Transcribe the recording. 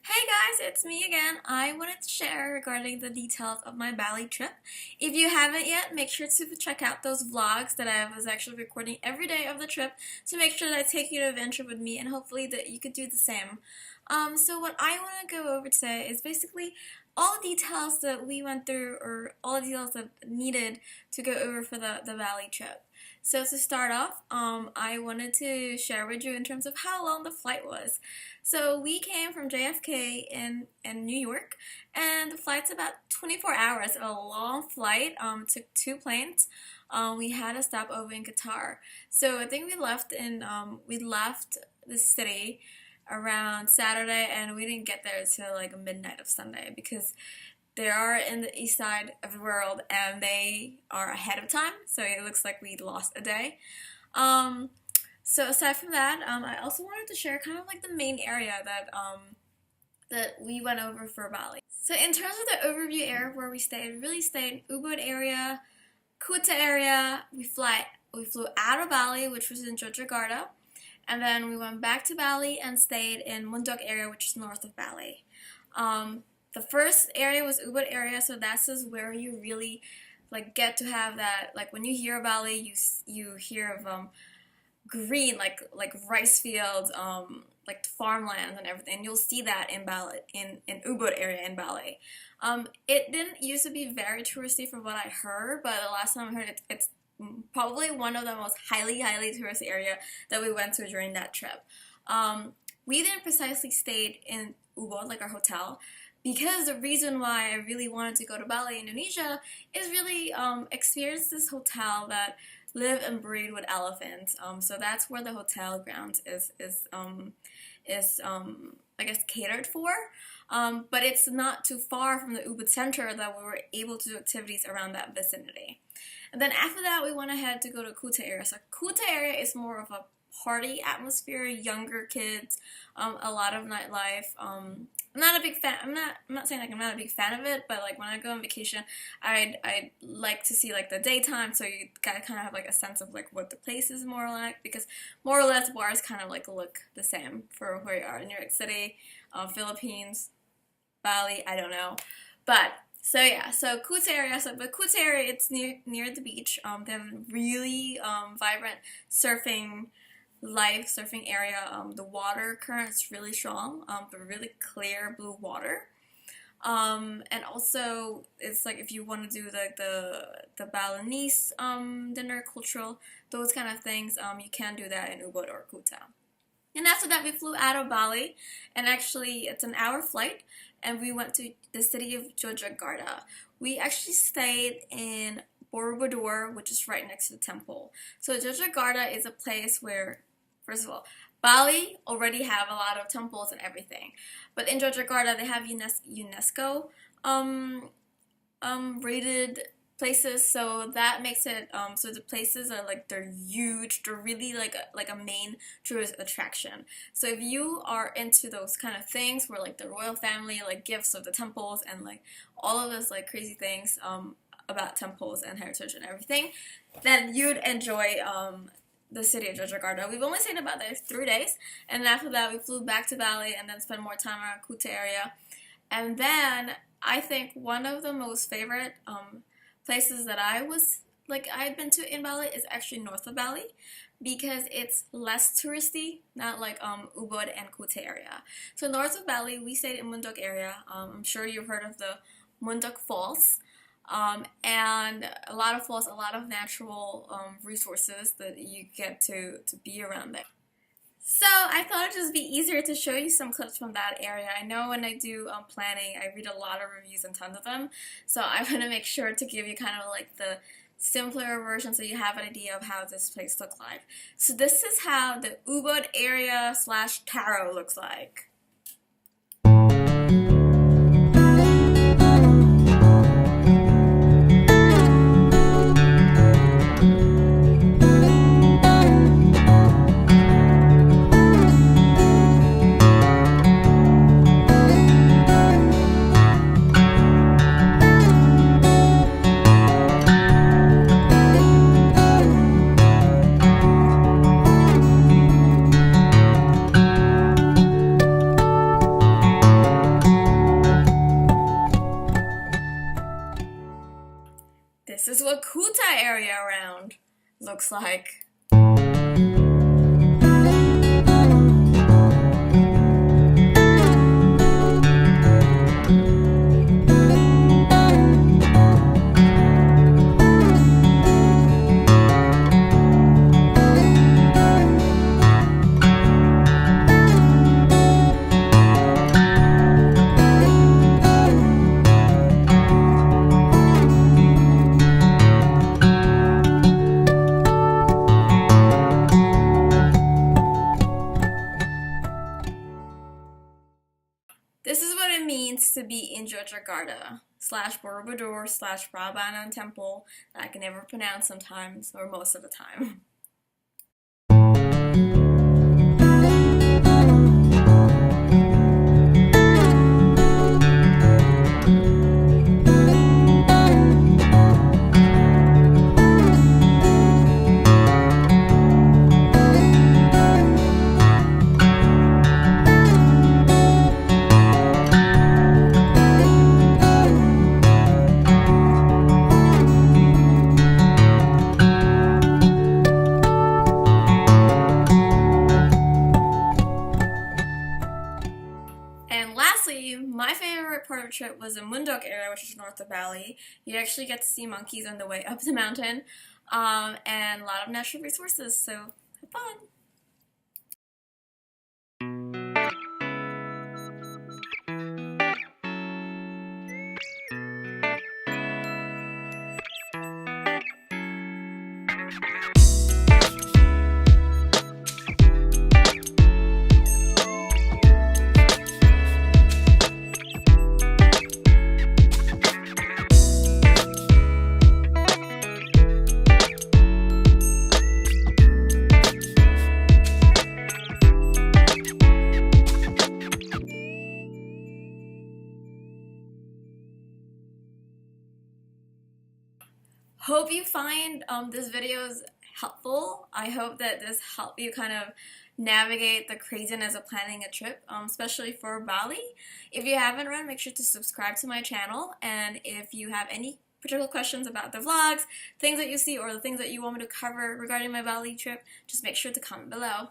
Hey guys, it's me again. I wanted to share regarding the details of my Bali trip. If you haven't yet, make sure to check out those vlogs that I was actually recording every day of the trip to make sure that I take you to adventure with me and hopefully that you could do the same. So what I want to go over today is basically all the details that we went through or all the details that needed to go over for the Bali trip. So to start off, I wanted to share with you in terms of how long the flight was. So we came from JFK in New York, and the flight's about 24 hours, a long flight. Took two planes. We had a stopover in Qatar. So I think we left the city around Saturday, and we didn't get there till like midnight of Sunday because they are in the east side of the world and they are ahead of time, so it looks like we lost a day. So aside from that, I also wanted to share kind of like the main area that we went over for Bali. So in terms of the overview area where we really stayed Ubud area, Kuta area. We flew out of Bali, which was in Yogyakarta, and then we went back to Bali and stayed in Mundok area, which is north of Bali. The first area was Ubud area, so that's just where you really like get to have that, like when you hear Bali, you hear of green, like rice fields, like farmlands and everything. You'll see that in Bali, in Ubud area in Bali. It didn't used to be very touristy from what I heard, but the last time I heard it's probably one of the most highly touristy area that we went to during that trip. We didn't precisely stay in Ubud, like our hotel, because the reason why I really wanted to go to Bali, Indonesia, is really experience this hotel that live and breed with elephants. So that's where the hotel grounds is I guess catered for. But it's not too far from the Ubud Center that we were able to do activities around that vicinity. And then after that, we went ahead to go to Kuta area. So Kuta area is more of a party atmosphere, younger kids, a lot of nightlife. I'm not a big fan. I'm not saying like I'm not a big fan of it, but like when I go on vacation, I'd like to see like the daytime, so you gotta kind of have like a sense of like what the place is more like, because more or less bars kind of like look the same for where you are in New York City, Philippines, Bali, I don't know, but. So yeah, so Kuta area. But Kuta area, it's near the beach. They have a really vibrant surfing area. The water current is really strong, but really clear blue water. And also it's like if you want to do like the Balinese dinner, cultural, those kind of things, you can do that in Ubud or Kuta. And after that, we flew out of Bali, and actually it's an hour flight, and we went to the city of Yogyakarta. We actually stayed in Borobudur, which is right next to the temple. So Yogyakarta is a place where, first of all, Bali already have a lot of temples and everything, but in Yogyakarta they have UNESCO rated places, so that makes it so the places are like they're huge, they're really like a main tourist attraction. So if you are into those kind of things where like the royal family like gifts of the temples and like all of those like crazy things about temples and heritage and everything, then you'd enjoy the city of Yogyakarta. We've only stayed about there 3 days, and after that we flew back to Bali and then spent more time around Kuta area. And then I think one of the most favorite places that I've been to in Bali is actually north of Bali, because it's less touristy, not like Ubud and Kuta area. So north of Bali, we stayed in Mundok area. I'm sure you've heard of the Mundok Falls. And a lot of falls, a lot of natural resources that you get to be around there. So I thought it'd just be easier to show you some clips from that area. I know when I do planning, I read a lot of reviews and tons of them, so I want to make sure to give you kind of like the simpler version so you have an idea of how this place looks like. So this is how the Ubud area / Taro looks like. my area around looks like. This is what it means to be in Yogyakarta / Borobudur / Prambanan Temple that I can never pronounce sometimes, or most of the time. And lastly, my favorite part of the trip was the Mundok area, which is north of Bali. You actually get to see monkeys on the way up the mountain, and a lot of natural resources, so have fun! Hope you find this videos helpful. I hope that this helped you kind of navigate the craziness of planning a trip, especially for Bali. If you haven't already, make sure to subscribe to my channel, and if you have any particular questions about the vlogs, things that you see, or the things that you want me to cover regarding my Bali trip, just make sure to comment below.